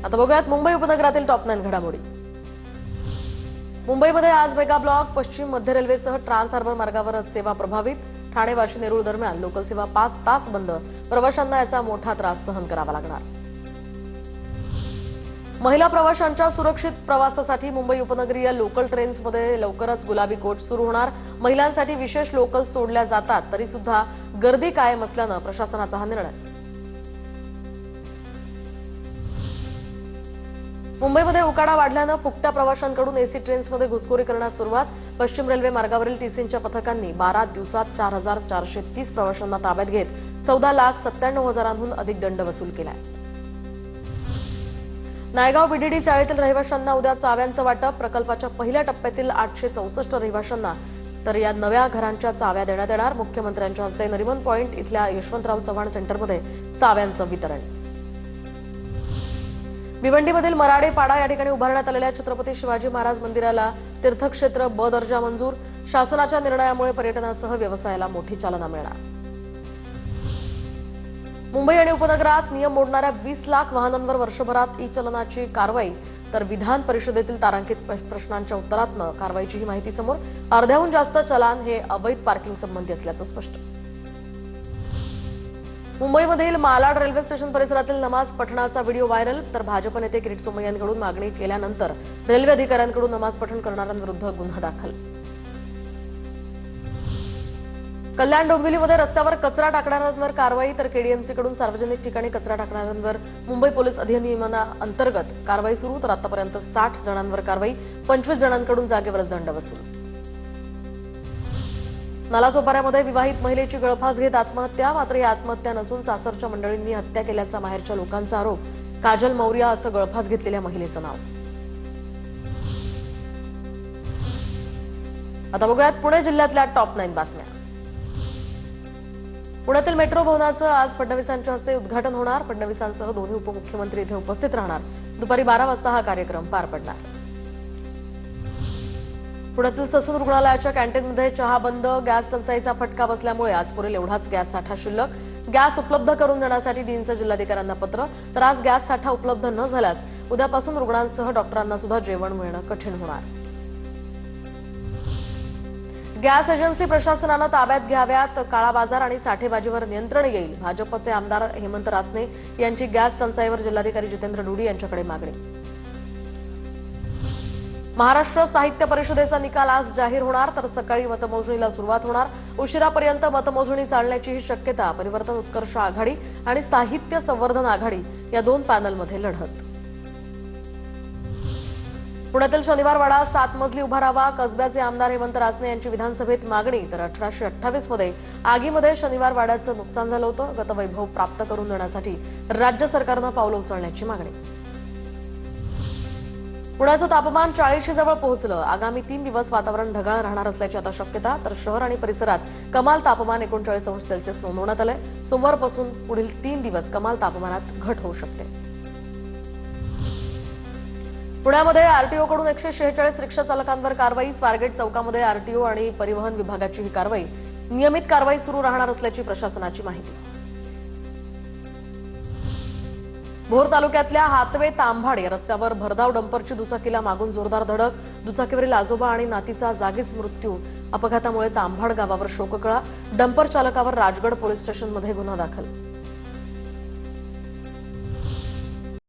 आता बघूयात मुंबई उपनगरातील टॉप 9 घडामोडी। मुंबईमध्ये आज मेगा ब्लॉक, पश्चिम मध्य रेल्वेसह ट्रान्स हार्बर मार्गावर सेवा प्रभावित। ठाणे वाशी नेरूळ दरम्यान लोकल सेवा 5 तास बंद। प्रवाशांना याचा मोठा त्रास सहन करावा लागणार। महिला प्रवाशांच्या सुरक्षित प्रवासासाठी मुंबई उपनगरीय लोकल ट्रेन्समध्ये लवकरच गुलाबी कोच सुरू होणार। महिलांसाठी विशेष लोकल सोडल्या जातात, तरी सुद्धा गर्दी कायम असल्यानं प्रशासनाचा हा निर्णय। मुंबईमध्ये उकाडा वाढल्यानं फुकट्या प्रवाशांकडून एसी ट्रेन्समध्ये घुसखोरी करण्यास सुरुवात। पश्चिम रेल्वे मार्गावरील टीसींच्या पथकांनी 12 दिवसात 4430 प्रवाशांना ताब्यात घेत 14,97,000हून अधिक दंड वसूल केलाय। नायगाव बीडीडी चाळीतील रहिवाशांना उद्या चाव्यांचं वाटप। प्रकल्पाच्या पहिल्या टप्प्यातील 864 रहिवाशांना तर या नव्या घरांच्या चाव्या देण्यात येणार। मुख्यमंत्र्यांच्या हस्ते नरिमन पॉइंट इथल्या यशवंतराव चव्हाण सेंटरमध्ये चाव्यांचं वितरण। भिवंडीमधील मराडे पाडा या ठिकाणी उभारण्यात आलेल्या छत्रपती शिवाजी महाराज मंदिराला तीर्थक्षेत्र ब दर्जा मंजूर। शासनाच्या निर्णयामुळे पर्यटनासह व्यवसायाला मोठी चालना मिळणार। मुंबई आणि उपनगरात नियम मोडणाऱ्या 20 लाख वाहनांवर वर्षभरात ई-चलनाची कारवाई। तर विधान परिषदेतील तारांकित प्रश्नांच्या उत्तरातनं कारवाईची ही माहिती समोर। अर्ध्याहून जास्त चलान हे अवैध पार्किंग संबंधी असल्याचं स्पष्ट। मुंबईमधील मालाड रेल्वे स्टेशन परिसरातील नमाज पठणाचा व्हिडिओ व्हायरल। तर भाजप नेते किरीट सोमय्यांकडून मागणी केल्यानंतर रेल्वे अधिकाऱ्यांकडून नमाज पठण करणाऱ्यांविरुद्ध गुन्हा दाखल। कल्याण डोंबिवलीमध्ये रस्त्यावर कचरा टाकणाऱ्यांवर कारवाई। तर केडीएमसीकडून सार्वजनिक ठिकाणी कचरा टाकणाऱ्यांवर मुंबई पोलीस अधिनियमाअंतर्गत कारवाई सुरू। तर आतापर्यंत 60 जणांवर कारवाई, 25 जणांकडून जागेवरच दंड वसूल। नालासोपाऱ्यामध्ये विवाहित महिलेची गळफास घेत आत्महत्या। मात्र या आत्महत्या नसून सासरच्या मंडळींनी हत्या केल्याचा माहेरच्या लोकांचा आरोप। काजल मौर्या असं गळफास घेतलेल्या महिलेचं नाव। आता बघूयात पुणे जिल्ह्यातल्या टॉप 9 बातम्या। पुण्यातील मेट्रो भवनाचं आज फडणवीसांच्या हस्ते उद्घाटन होणार। फडणवीसांसह दोन्ही उपमुख्यमंत्री इथे उपस्थित राहणार। दुपारी 12 वाजता हा कार्यक्रम पार पडणार। पुण्यातील ससून रुग्णालयाच्या कॅन्टीनमध्ये चहा बंद। गॅस टंचाईचा फटका बसल्यामुळे आज पुरेल एवढाच गॅस साठा शिल्लक। गॅस उपलब्ध करून देण्यासाठी डीनचं जिल्हाधिकाऱ्यांना पत्र। तर आज गॅस साठा उपलब्ध न झाल्यास उद्यापासून रुग्णांसह डॉक्टरांना सुद्धा जेवण मिळणं कठीण होणार। गॅस एजन्सी प्रशासनानं ताब्यात घ्याव्यात। काळा बाजार आणि साठेबाजीवर नियंत्रण येईल। भाजपचे आमदार हेमंत रासने यांची गॅस टंचाईवर जिल्हाधिकारी जितेंद्र डुडी यांच्याकडे मागणी। महाराष्ट्र साहित्य परिषदेचा निकाल आज जाहीर होणार। तर सकाळी मतमोजणीला सुरुवात होणार। उशिरापर्यंत मतमोजणी चालण्याची ही शक्यता। परिवर्तन उत्कर्ष आघाडी आणि साहित्य संवर्धन आघाडी या 2 पॅनलमध्ये लढत। पुण्यातील शनिवार वाडा 7 मजली उभारावा। कसब्याचे आमदार हेमंत रासने यांची विधानसभेत मागणी। तर 1828 मध्ये आगीमध्ये शनिवार वाड्याचं नुकसान झालं होतं। गतवैभव प्राप्त करून देण्यासाठी राज्य सरकारनं पावलं उचलण्याची मागणी। पुण्याचं तापमान 40 जवळ पोहोचलं। आगामी 3 दिवस वातावरण ढगाळ राहणार असल्याची आता शक्यता। तर शहर आणि परिसरात कमाल तापमान 39 अंश सेल्सिअस नोंदवण्यात आलंय। सोमवारपासून पुढील 3 दिवस कमाल तापमानात घट होऊ शकते। पुण्यामध्ये आरटीओकडून 146 रिक्षा चालकांवर कारवाई। स्वारगेट चौकामध्ये आरटीओ आणि परिवहन विभागाची ही कारवाई। नियमित कारवाई सुरू राहणार असल्याची प्रशासनाची माहिती। भोर तालुक्यातल्या हातवे तांभाड या रस्त्यावर भरधाव डंपरची दुचाकीला मागून जोरदार धडक। दुचाकीवरील आजोबा आणि नातीचा जागीच मृत्यू। अपघातामुळे तांभाड गावावर शोककळा। डंपर चालकावर राजगड पोलीस स्टेशनमध्ये गुन्हा दाखल।